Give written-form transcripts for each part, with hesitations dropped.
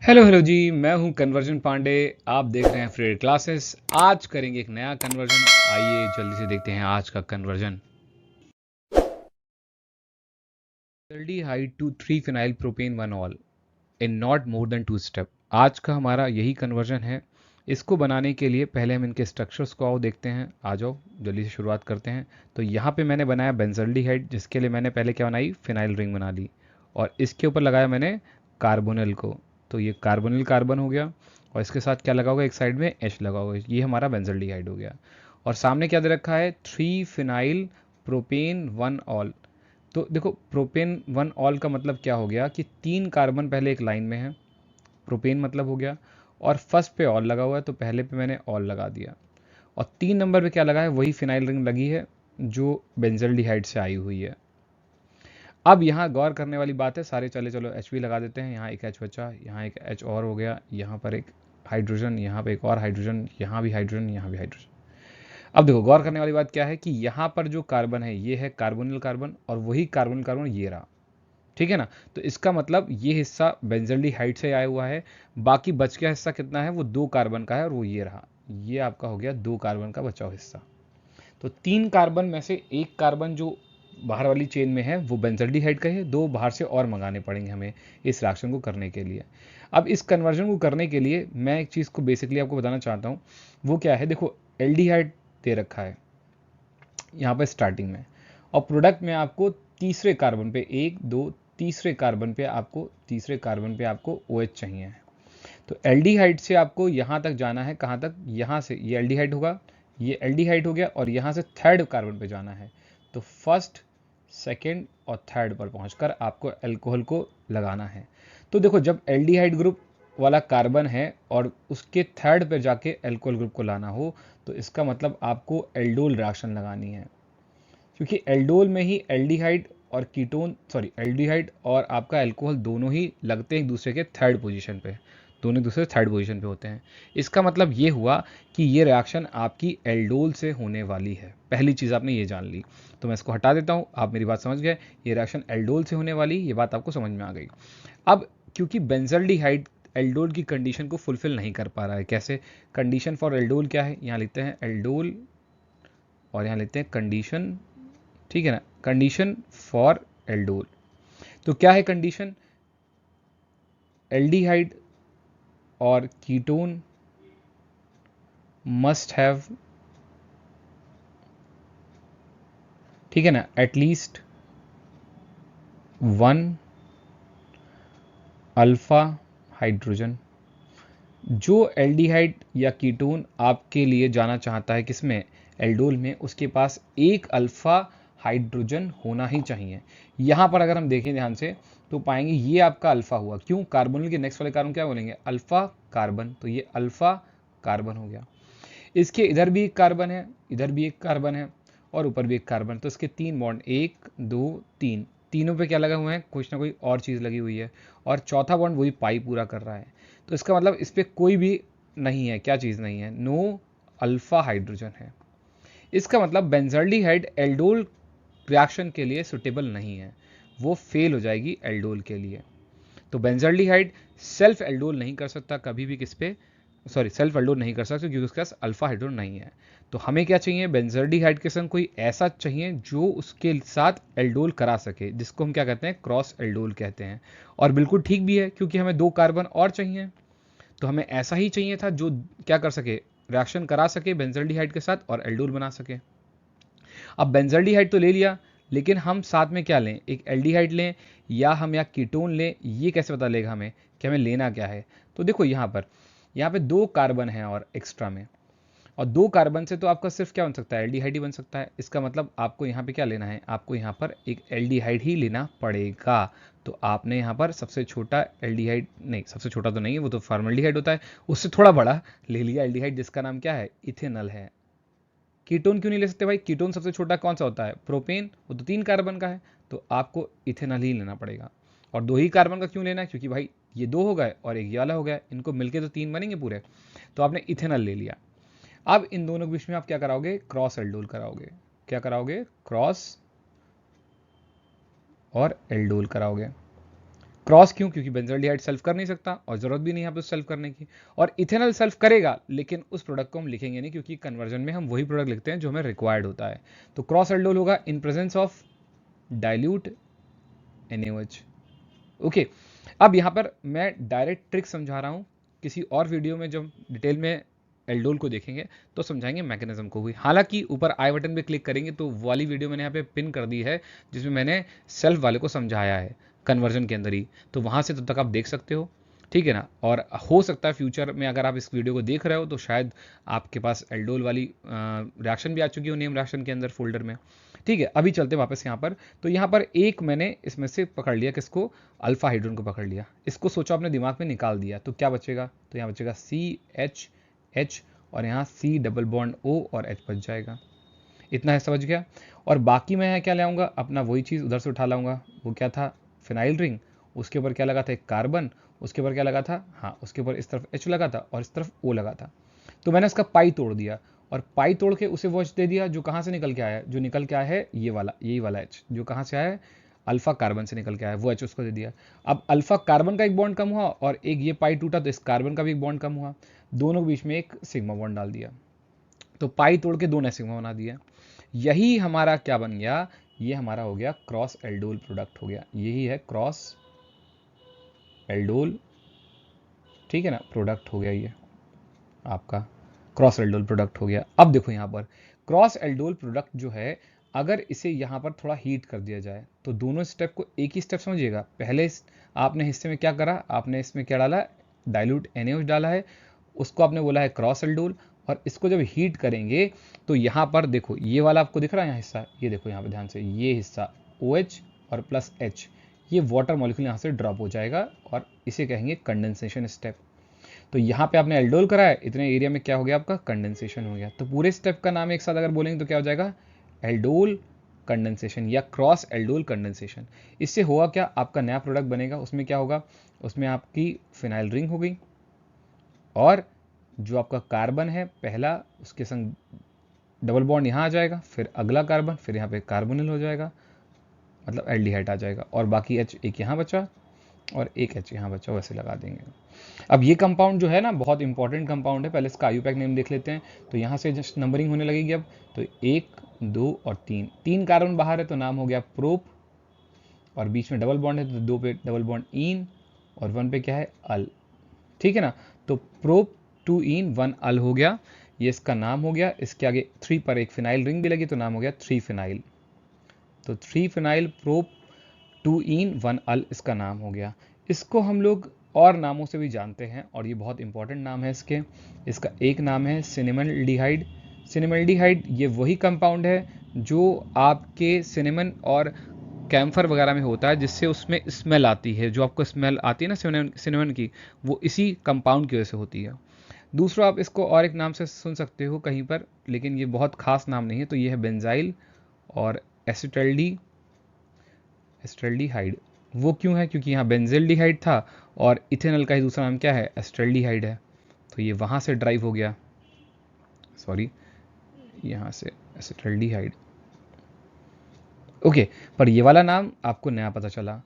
Hello hello जी, मैं हूं conversion Pandey. आप देख रहे हैं फ्री क्लासेस। आज करेंगे एक नया कन्वर्जन। आइए जल्दी से देखते हैं आज का conversion. Aldehyde to 3 phenyl propane 1 ol in not more than 2 step. आज का हमारा यही कन्वर्जन है। इसको बनाने के लिए पहले हम इनके स्ट्रक्चर्स को आओ देखते हैं। आ जाओ जल्दी से शुरुआत करते हैं। तो यहाँ पे मैंने बनाया बेंजल्डिहाइड, जिसके लिए मैंने पहले क्या बनाई, फिनाइल रिंग बना ली और इसके ऊपर लगाया मैंने कार्बोनिल को। तो ये कार्बोनिल कार्बन हो गया और इसके साथ क्या लगा होगा, एक साइड में एच लगा होगा, ये हमारा बेंजल्डिहाइड हो गया। और सामने क्या दे रखा है, 3 फिनाइल प्रोपेन 1 ऑल। तो देखो प्रोपेन 1 ऑल का मतलब क्या हो गया कि 3 कार्बन पहले एक लाइन में है, प्रोपेन मतलब हो गया, और फर्स्ट पे ऑल लगा हुआ है तो पहले पे मैंने ऑल लगा दिया। और 3 नंबर पे क्या लगा है, वही फिनाइल रिंग लगी है जो बेंजल्डिहाइड से आई हुई है। अब यहाँ गौर करने वाली बात है, सारे चले चलो एच भी लगा देते हैं। यहाँ एक एच बचा, यहाँ एक एच और हो गया, यहाँ पर एक हाइड्रोजन, यहाँ पे एक और हाइड्रोजन, यहाँ भी हाइड्रोजन, यहाँ भी हाइड्रोजन। अब देखो गौर करने वाली बात क्या है कि यहाँ पर जो कार्बन है ये है कार्बोनिल कार्बन, और वही कार्बोनिल कार्बन ये रहा। ठीक है ना। तो इसका मतलब ये हिस्सा बेंजल्डिहाइड से आया हुआ है। बाकी बच गया हिस्सा कितना है, वो 2 कार्बन का है, और वो ये रहा। ये आपका हो गया 2 कार्बन का बचा हुआ हिस्सा। तो 3 कार्बन में से एक कार्बन जो बाहर वाली चेन में है वो बेंजल्डिहाइड का है, 2 बाहर से और मंगाने पड़ेंगे हमें इस रिएक्शन को करने के लिए। अब इस कन्वर्जन को करने के लिए मैं एक चीज़ को बेसिकली आपको बताना चाहता हूँ। वो क्या है, देखो एल्डिहाइड दे रखा है यहाँ पर स्टार्टिंग में, और प्रोडक्ट में आपको तीसरे कार्बन पे एक दो, तीसरे कार्बन पे आपको OH चाहिए। तो एल्डिहाइड से आपको यहाँ तक जाना है, कहाँ तक, यहाँ से ये एल्डिहाइड होगा, ये एल्डिहाइड हो गया, और यहाँ से थर्ड कार्बन पे जाना है। तो फर्स्ट, सेकेंड और थर्ड पर पहुंचकर आपको अल्कोहल को लगाना है। तो देखो जब एल्डिहाइड ग्रुप वाला कार्बन है और उसके थर्ड पर जाके अल्कोहल ग्रुप को लाना हो, तो इसका मतलब आपको एल्डोल रिएक्शन लगानी है, क्योंकि एल्डोल में ही एल्डिहाइड और कीटोन, सॉरी एल्डिहाइड और आपका अल्कोहल दोनों ही लगते हैं एक दूसरे के थर्ड पोजीशन पे, दोनों एक दूसरे थर्ड पोजीशन पे होते हैं। इसका मतलब ये हुआ कि ये रिएक्शन आपकी एल्डोल से होने वाली है। पहली चीज़ आपने ये जान ली। तो मैं इसको हटा देता हूँ, आप मेरी बात समझ गए, ये रिएक्शन एल्डोल से होने वाली, ये बात आपको समझ में आ गई। अब क्योंकि बेंजल्डिहाइड एल्डोल की कंडीशन को फुलफिल नहीं कर पा रहा है, कैसे, कंडीशन फॉर एल्डोल क्या है, यहाँ लिखते हैं एल्डोल और यहाँ लिखते हैं कंडीशन, ठीक है ना, कंडीशन फॉर एल्डोल। तो क्या है कंडीशन, एल्डिहाइड और कीटोन मस्ट हैव, ठीक है ना, एटलीस्ट 1 अल्फा हाइड्रोजन। जो एल्डिहाइड या कीटोन आपके लिए जाना चाहता है किसमें, एल्डोल में, उसके पास एक अल्फा हाइड्रोजन होना ही चाहिए। यहाँ पर अगर हम देखें ध्यान से तो पाएंगे ये आपका अल्फा हुआ, क्यों, कार्बोनिल के नेक्स्ट वाले कार्बन क्या बोलेंगे, अल्फा कार्बन, तो ये अल्फा कार्बन हो गया। इसके इधर भी एक कार्बन है, इधर भी एक कार्बन है, और ऊपर भी एक कार्बन, तो इसके 3 बॉन्ड, 1 2 3, तीनों पे क्या लगा हुआ है, कुछ ना कोई और चीज़ लगी हुई है, और चौथा बॉन्ड वही पाई पूरा कर रहा है। तो इसका मतलब इस पर कोई भी नहीं है, क्या चीज़ नहीं है, नो अल्फा हाइड्रोजन है। इसका मतलब बेंजल्डिहाइड एल्डोल रिएक्शन के लिए सुटेबल नहीं है, वो फेल हो जाएगी एल्डोल के लिए। तो बेंजल्डिहाइड सेल्फ एल्डोल नहीं कर सकता कभी भी, किस पे, सॉरी सेल्फ एल्डोल नहीं कर सकता क्योंकि उसके पास अल्फा हाइड्रोजन नहीं है। तो हमें क्या चाहिए, बेंजल्डिहाइड के संग कोई ऐसा चाहिए जो उसके साथ एल्डोल करा सके, जिसको हम क्या कहते हैं, क्रॉस एल्डोल कहते हैं। और बिल्कुल ठीक भी है, क्योंकि हमें 2 कार्बन और चाहिए, तो हमें ऐसा ही चाहिए था जो क्या कर सके, रिएक्शन करा सके बेंजल्डिहाइड के साथ और एल्डोल बना सके। अब बेंजल्डिहाइड तो ले लिया, लेकिन हम साथ में क्या लें, एक एल्डिहाइड लें या हम या कीटोन लें, ये कैसे पता लगेगा हमें कि हमें लेना क्या है। तो देखो यहाँ पे 2 कार्बन है और एक्स्ट्रा में, और 2 कार्बन से तो आपका सिर्फ क्या बन सकता है, एल्डिहाइड ही बन सकता है। इसका मतलब आपको यहाँ पे क्या लेना है, आपको यहाँ पर एक एल्डिहाइड ही लेना पड़ेगा। तो आपने यहाँ पर सबसे छोटा एल्डिहाइड, नहीं सबसे छोटा तो नहीं है, वो तो फॉर्मल्डिहाइड होता है, उससे थोड़ा बड़ा ले लिया एल्डिहाइड, जिसका नाम क्या है, इथेनॉल है। कीटोन क्यों नहीं ले सकते भाई, कीटोन सबसे छोटा कौन सा होता है, प्रोपेन, वो तो 3 कार्बन का है, तो आपको इथेनॉल ही लेना पड़ेगा। और 2 ही कार्बन का क्यों लेना है, क्योंकि भाई ये 2 हो गए और एक ये वाला हो गया, इनको मिलके तो 3 बनेंगे पूरे, तो आपने इथेनॉल ले लिया। अब इन दोनों के बीच में आप क्या कराओगे, क्रॉस एल्डोल कराओगे, क्या कराओगे, क्रॉस और एल्डोल कराओगे। क्रॉस क्यों? क्योंकि बेंजल्डिहाइड सेल्फ कर नहीं सकता और जरूरत भी नहीं है यहाँ पे सेल्फ करने की, और इथेनॉल सेल्फ करेगा लेकिन उस प्रोडक्ट को हम लिखेंगे नहीं, क्योंकि कन्वर्जन में हम वही प्रोडक्ट लिखते हैं जो हमें रिक्वायर्ड होता है। तो क्रॉस एल्डोल होगा in presence of dilute NaOH। Okay, अब यहाँ पर मैं डायरेक्ट ट्रिक समझा रहा हूँ, किसी और वीडियो में जब डिटेल में एल्डोल को देखेंगे तो समझाएंगे मैकेनिज्म को भी। हालांकि ऊपर आई बटन पे क्लिक करेंगे तो वो वाली वीडियो मैंने यहाँ पे पिन कर दी है जिसमें मैंने सेल्फ वाले को समझाया है कन्वर्जन के अंदर ही, तो वहाँ से तब तक आप देख सकते हो, ठीक है ना। और हो सकता है फ्यूचर में अगर आप इस वीडियो को देख रहे हो तो शायद आपके पास एल्डोल वाली रिएक्शन भी आ चुकी हो नेम रिएक्शन के अंदर फोल्डर में, ठीक है। अभी चलते वापस यहाँ पर, तो यहाँ पर एक मैंने इसमें से पकड़ लिया, किसको? अल्फा हाइड्रोजन को पकड़ लिया, इसको सोचा अपने दिमाग में निकाल दिया, तो क्या बचेगा? तो यहाँ बचेगा CH और यहाँ C डबल बॉन्ड O और H बच जाएगा। इतना हिस्सा बच गया, और बाकी मैं क्या लाऊंगा? अपना वही चीज़ उधर से उठा लाऊंगा। वो क्या था? फिनाइल रिंग, उसके ऊपर क्या लगा था? एक कार्बन, उसके ऊपर क्या लगा था? हाँ, उसके ऊपर इस तरफ H लगा था और इस तरफ O लगा था। तो मैंने इसका पाई तोड़ दिया और पाई तोड़ के उसे वो H दे दिया जो कहाँ से निकल के आया है? जो निकल के आया है ये वाला, यही वाला H जो कहाँ से आया है? अल्फा कार्बन से निकल के आया है, वो H उसको दे दिया। अब अल्फा कार्बन का एक बॉन्ड कम हुआ और एक ये पाई टूटा तो इस कार्बन का भी एक बॉन्ड कम हुआ, दोनों के बीच में एक सिग्मा बॉन्ड डाल दिया, तो पाई तोड़ के दो नए सिग्मा बना दिया। यही हमारा क्या बन गया? ये हमारा हो गया क्रॉस एल्डोल प्रोडक्ट हो गया, यही है क्रॉस एल्डोल, ठीक है ना, प्रोडक्ट हो गया ये आपका क्रॉस एल्डोल प्रोडक्ट हो गया। अब देखो यहाँ पर क्रॉस एल्डोल प्रोडक्ट जो है, अगर इसे यहाँ पर थोड़ा हीट कर दिया जाए तो दोनों स्टेप को एक ही स्टेप समझिएगा। पहले आपने हिस्से में क्या करा? आपने इसमें क्या डाला? डाइल्यूट NaOH डाला है, उसको आपने बोला है क्रॉस एल्डोल, और इसको जब हीट करेंगे तो यहाँ पर देखो ये वाला आपको दिख रहा है यहाँ हिस्सा, ये देखो यहाँ पर ध्यान से, ये हिस्सा OH और प्लस H, ये वाटर मॉलिक्यूल यहाँ से ड्रॉप हो जाएगा और इसे कहेंगे कंडेंसेशन स्टेप। तो यहाँ पे आपने एल्डोल करा है, इतने एरिया में क्या हो गया? आपका कंडेंसेशन हो गया। तो पूरे स्टेप का नाम एक साथ अगर बोलेंगे तो क्या हो जाएगा? एल्डोल कंडेंसेशन या क्रॉस एल्डोल कंडेंसेशन। इससे होगा क्या? आपका नया प्रोडक्ट बनेगा, उसमें क्या होगा? उसमें आपकी फिनाइल रिंग हो गई और जो आपका कार्बन है पहला, उसके संग डबल बॉन्ड यहाँ आ जाएगा, फिर अगला कार्बन, फिर यहाँ पे कार्बोनिल हो जाएगा, मतलब एल्डिहाइड आ जाएगा, और बाकी H एक यहाँ बचा और एक H यहाँ बचा, वैसे लगा देंगे। अब ये कंपाउंड जो है ना बहुत इंपॉर्टेंट कंपाउंड है, पहले इसका IUPAC नेम देख लेते हैं। तो यहाँ से जस्ट नंबरिंग होने लगेगी अब, तो 1 2 और 3, 3 कार्बन बाहर है तो नाम हो गया प्रोप, और बीच में डबल बॉन्ड है तो 2 पे डबल बॉन्ड इन और 1 पे क्या है? अल, ठीक है ना। तो प्रोप 2 इन 1 अल हो गया, ये इसका नाम हो गया। इसके आगे 3 पर एक फिनाइल रिंग भी लगी तो नाम हो गया 3 फिनाइल, तो 3 फिनाइल प्रोप 2 इन 1 अल इसका नाम हो गया। इसको हम लोग और नामों से भी जानते हैं और ये बहुत इंपॉर्टेंट नाम है इसके। इसका एक नाम है सिनेमल्डिहाइड। सिनेमल्डिहाइड ये वही कंपाउंड है जो आपके सिनेमन और कैम्फर वगैरह में होता है, जिससे उसमें स्मेल आती है, जो आपको स्मेल आती है ना सिनेमन की, वो इसी कंपाउंड की वजह से होती है। दूसरा आप इसको और एक नाम से सुन सकते हो कहीं पर, लेकिन ये बहुत खास नाम नहीं है, तो ये है बेंजाइल और एस्टल्डिहाइड। वो क्यों है? क्योंकि यहाँ बेंजिल्डिहाइड था और इथेनॉल का ही दूसरा नाम क्या है? एस्टल्डिहाइड है, तो ये वहाँ से ड्राइव हो गया, सॉरी यहाँ से एस्टल्डिहाइड। ओके, पर ये वाला नाम आपको नया पता चला,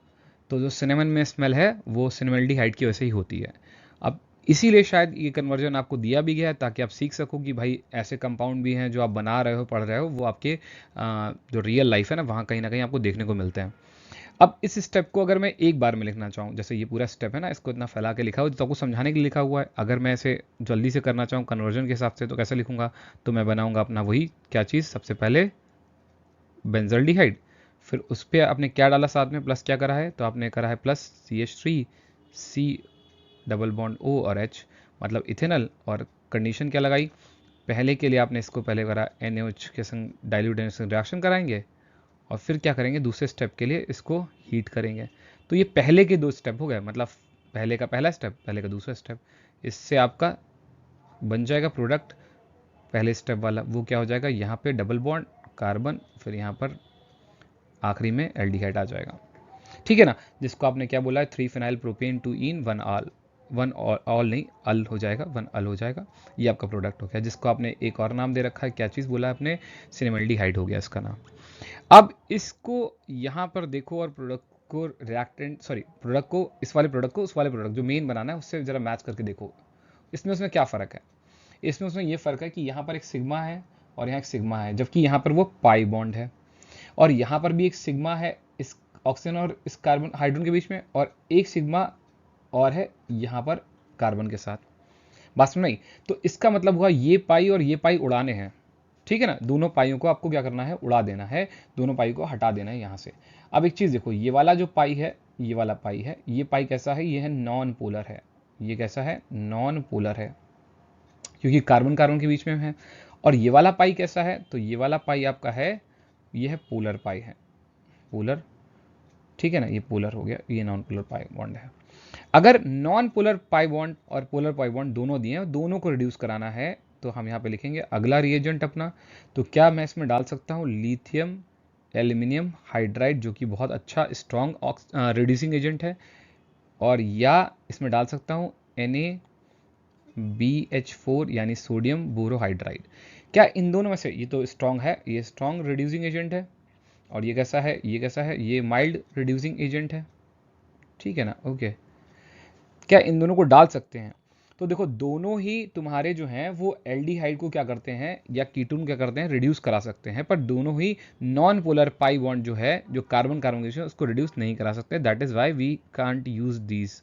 तो जो सिनेमन में स्मेल है वो सिनेमल्डिहाइड की वजह से ही होती है। अब इसीलिए शायद ये कन्वर्जन आपको दिया भी गया है ताकि आप सीख सको कि भाई ऐसे कंपाउंड भी हैं जो आप बना रहे हो, पढ़ रहे हो, वो आपके जो रियल लाइफ है ना वहाँ कहीं ना कहीं आपको देखने को मिलते हैं। अब इस स्टेप को अगर मैं एक बार में लिखना चाहूँ, जैसे ये पूरा स्टेप है ना, इसको इतना फैला के लिखा हुआ तो आपको समझाने के लिए लिखा हुआ है, अगर मैं इसे जल्दी से करना चाहूँ कन्वर्जन के हिसाब से तो कैसे लिखूंगा? तो मैं बनाऊंगा अपना वही क्या चीज़, सबसे पहले बेंजल्डिहाइड, फिर उस पर आपने क्या डाला साथ में, प्लस क्या करा है? तो आपने करा है plus CH3 C double bond O और H, मतलब इथेनॉल, और कंडीशन क्या लगाई? पहले के लिए आपने इसको पहले करा NaOH के संग डाइल्यूट NaOH संग रिएक्शन कराएंगे और फिर क्या करेंगे? दूसरे स्टेप के लिए इसको हीट करेंगे। तो ये पहले के 2 स्टेप हो गए, मतलब पहले का पहला स्टेप, पहले का दूसरा स्टेप, इससे आपका बन जाएगा प्रोडक्ट पहले स्टेप वाला। वो क्या हो जाएगा? यहाँ पे डबल बॉन्ड कार्बन, फिर यहाँ पर आखिरी में एल्डिहाइड आ जाएगा, ठीक है ना। जिसको आपने क्या बोला है? 3 फिनाइल प्रोपेन 2 इन 1 ऑल, 1 ऑल नहीं, अल हो जाएगा, 1 अल हो जाएगा। ये आपका प्रोडक्ट हो गया, जिसको आपने एक और नाम दे रखा है, क्या चीज़ बोला है आपने? सिनेमल्डिहाइड हो गया इसका नाम। अब इसको यहाँ पर देखो और प्रोडक्ट को रिएक्टेंट प्रोडक्ट को, इस वाले प्रोडक्ट को उस वाले प्रोडक्ट जो मेन बनाना है उससे जरा मैच करके देखो, इसमें उसमें क्या फ़र्क है। इसमें उसमें ये फ़र्क है कि यहाँ पर एक सिग्मा है और यहाँ एक सिग्मा है, जबकि यहाँ पर वो पाई बॉन्ड है, और यहाँ पर भी एक सिग्मा है इस ऑक्सीजन और इस कार्बन हाइड्रोजन के बीच में, और एक सिग्मा और है यहाँ पर कार्बन के साथ। बात समझ में आई? तो इसका मतलब हुआ ये पाई और ये पाई उड़ाने हैं, ठीक है ना। दोनों पाइयों को आपको क्या करना है, उड़ा देना है, दोनों पाई को हटा देना है यहाँ से। अब एक चीज़ देखो, ये वाला जो पाई है, ये वाला पाई है, ये पाई कैसा है, ये है नॉन पोलर है। ये कैसा है, नॉन पोलर है, क्योंकि कार्बन कार्बन के बीच में है। और ये वाला पाई कैसा है, तो ये वाला पाई आपका है, ये है पोलर पाई है, पोलर, ठीक है ना, ये पोलर हो गया, ये नॉन पोलर पाई बॉन्ड है। अगर नॉन पोलर पाई बॉन्ड और पोलर पाई बॉन्ड दोनों दिए हैं, दोनों को रिड्यूस कराना है, तो हम यहाँ पे लिखेंगे अगला रिएजेंट अपना। तो क्या मैं इसमें डाल सकता हूँ लिथियम एल्यूमिनियम हाइड्राइड, जो कि बहुत अच्छा स्ट्रॉन्ग रिड्यूसिंग एजेंट है, और या इसमें डाल सकता हूँ NaBH4 यानी सोडियम बोरोहाइड्राइड। क्या इन दोनों में से, ये तो स्ट्रॉन्ग है, ये स्ट्रॉन्ग रिड्यूसिंग एजेंट है, और ये कैसा है, ये कैसा है, ये माइल्ड रिड्यूसिंग एजेंट है, ठीक है ना, ओके। क्या इन दोनों को डाल सकते हैं? तो देखो, दोनों ही तुम्हारे जो हैं वो एल्डिहाइड को क्या करते हैं, या कीटोन क्या करते हैं, रिड्यूस करा सकते हैं, पर दोनों ही नॉन पोलर पाई बॉन्ड जो है, जो कार्बन कार्बन के उसको रिड्यूस नहीं करा सकते। That is why we can't use these,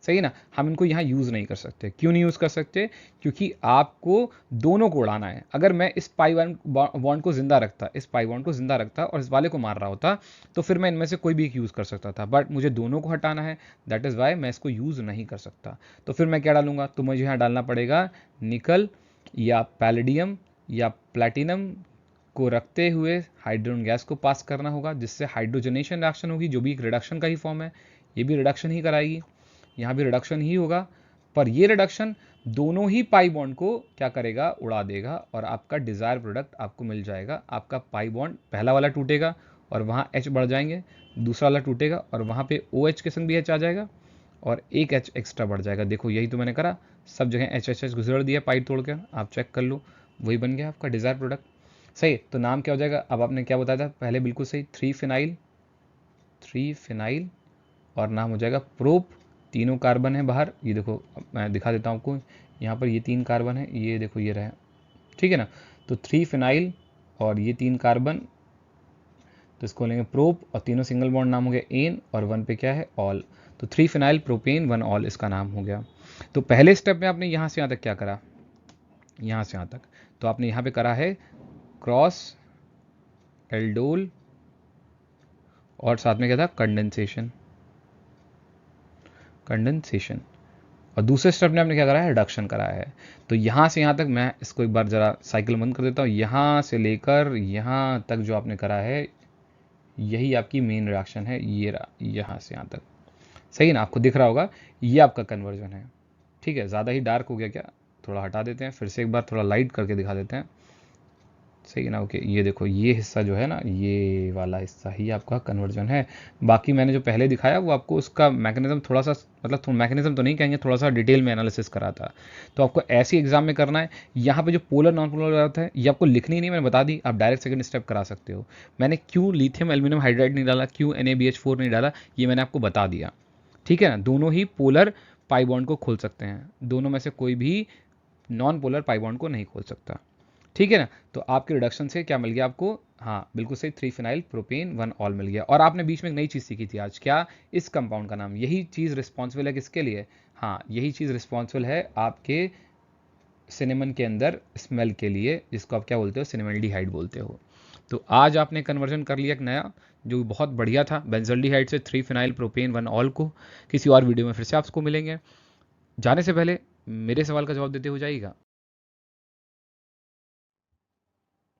सही है ना। हम इनको यहाँ यूज़ नहीं कर सकते। क्यों नहीं यूज़ कर सकते? क्योंकि आपको दोनों को उड़ाना है। अगर मैं इस पाई बॉन्ड को जिंदा रखता, इस पाई बॉन्ड को जिंदा रखता और इस वाले को मार रहा होता, तो फिर मैं इनमें से कोई भी एक यूज़ कर सकता था, बट मुझे दोनों को हटाना है, दैट इज़ वाई मैं इसको यूज़ नहीं कर सकता। तो फिर मैं क्या डालूंगा, तो मुझे यहाँ डालना पड़ेगा निकल या पैलेडियम या प्लैटिनम को रखते हुए हाइड्रोजन गैस को पास करना होगा, जिससे हाइड्रोजनेशन रिएक्शन होगी, जो भी एक रिडक्शन का ही फॉर्म है, ये भी रिडक्शन ही कराएगी, यहाँ भी रिडक्शन ही होगा, पर ये रिडक्शन दोनों ही पाई बॉन्ड को क्या करेगा, उड़ा देगा, और आपका डिजायर प्रोडक्ट आपको मिल जाएगा। आपका पाई बॉन्ड पहला वाला टूटेगा और वहाँ H बढ़ जाएंगे, दूसरा वाला टूटेगा और वहाँ पे OH के संग भी H आ जाएगा और एक H एक्स्ट्रा बढ़ जाएगा। देखो यही तो मैंने करा, सब जगह HH गुजर दिया पाई तोड़ के, आप चेक कर लो, वही बन गया आपका डिजायर प्रोडक्ट। सही, तो नाम क्या हो जाएगा, अब आपने क्या बताया था पहले, बिल्कुल सही, 3 फिनाइल, और नाम हो जाएगा प्रोप। तीनों कार्बन है बाहर, ये देखो मैं दिखा देता हूँ आपको, यहाँ पर ये 3 कार्बन है, ये देखो ये रहे, ठीक है ना। तो 3 फिनाइल और ये 3 कार्बन, तो इसको लेंगे प्रोप, और तीनों सिंगल बॉन्ड नाम हो गया एन, और 1 पे क्या है ऑल, तो 3 फिनाइल प्रोपेन 1 ऑल इसका नाम हो गया। तो पहले स्टेप में आपने यहाँ से यहाँ तक क्या करा, यहाँ से यहाँ तक, तो आपने यहाँ पे करा है क्रॉस एल्डोल, और साथ में क्या था, कंडेंसेशन, और दूसरे स्टेप में आपने क्या करा है, रिडक्शन कराया है। तो यहाँ से यहाँ तक मैं इसको एक बार जरा साइकिल बंद कर देता हूँ, यहाँ से लेकर यहाँ तक जो आपने करा है, यही आपकी मेन रिएक्शन है, ये यहाँ से यहाँ तक, सही ना, आपको दिख रहा होगा, ये आपका कन्वर्जन है, ठीक है। ज़्यादा ही डार्क हो गया क्या, थोड़ा हटा देते हैं, फिर से एक बार थोड़ा लाइट करके दिखा देते हैं, सही है ना, ओके। ये देखो, ये हिस्सा जो है ना, ये वाला हिस्सा ही आपका कन्वर्जन है। बाकी मैंने जो पहले दिखाया वो आपको उसका मैकेनिज्म थोड़ा सा, मतलब मैकेनिज्म तो नहीं कहेंगे, थोड़ा सा डिटेल में एनालिसिस करा था। तो आपको ऐसे एग्जाम में करना है। यहाँ पे जो पोलर नॉन पोलर होता है, ये आपको लिखनी नहीं, मैंने बता दी, आप डायरेक्ट सेकंड स्टेप करा सकते हो। मैंने क्यों लिथियम एल्यूमिनियम हाइड्राइड नहीं डाला, क्यों NaBH4 नहीं डाला, ये मैंने आपको बता दिया, ठीक है ना। दोनों ही पोलर पाई बॉन्ड को खोल सकते हैं, दोनों में से कोई भी नॉन पोलर पाई बॉन्ड को नहीं खोल सकता, ठीक है ना। तो आपके रिडक्शन से क्या मिल गया आपको, हाँ बिल्कुल सही, 3 फिनाइल प्रोपेन 1 ऑल मिल गया। और आपने बीच में एक नई चीज़ सीखी थी आज, क्या, इस कंपाउंड का नाम, यही चीज़ रिस्पॉन्सिबल है किसके लिए, हाँ यही चीज़ रिस्पॉन्सिबल है आपके सिनेमन के अंदर स्मेल के लिए, जिसको आप क्या बोलते हो, सिनेमल्डिहाइड बोलते हो। तो आज आपने कन्वर्जन कर लिया एक नया, जो बहुत बढ़िया था, बेंजल्डिहाइड से 3 फिनाइल प्रोपेन 1 ऑल को। किसी और वीडियो में फिर से आपको मिलेंगे। जाने से पहले मेरे सवाल का जवाब देते हो जाइएगा।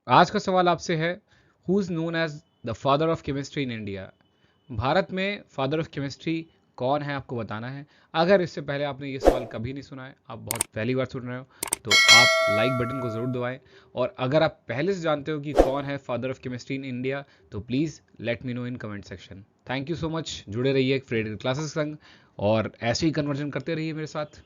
आज का सवाल आपसे है, who is known as the father of chemistry in India. Bharat में फादर ऑफ केमिस्ट्री कौन है, आपको बताना है। अगर इससे पहले आपने ये सवाल कभी नहीं सुना है, आप बहुत पहली बार सुन रहे हो, तो आप लाइक बटन को जरूर दबाएं। और अगर आप पहले से जानते हो कि कौन है father of chemistry in India, तो please let me know in comment section. Thank you so much, जुड़े रहिए फ्रेड क्लासेस संग, और ऐसे ही कन्वर्जन करते रहिए मेरे साथ।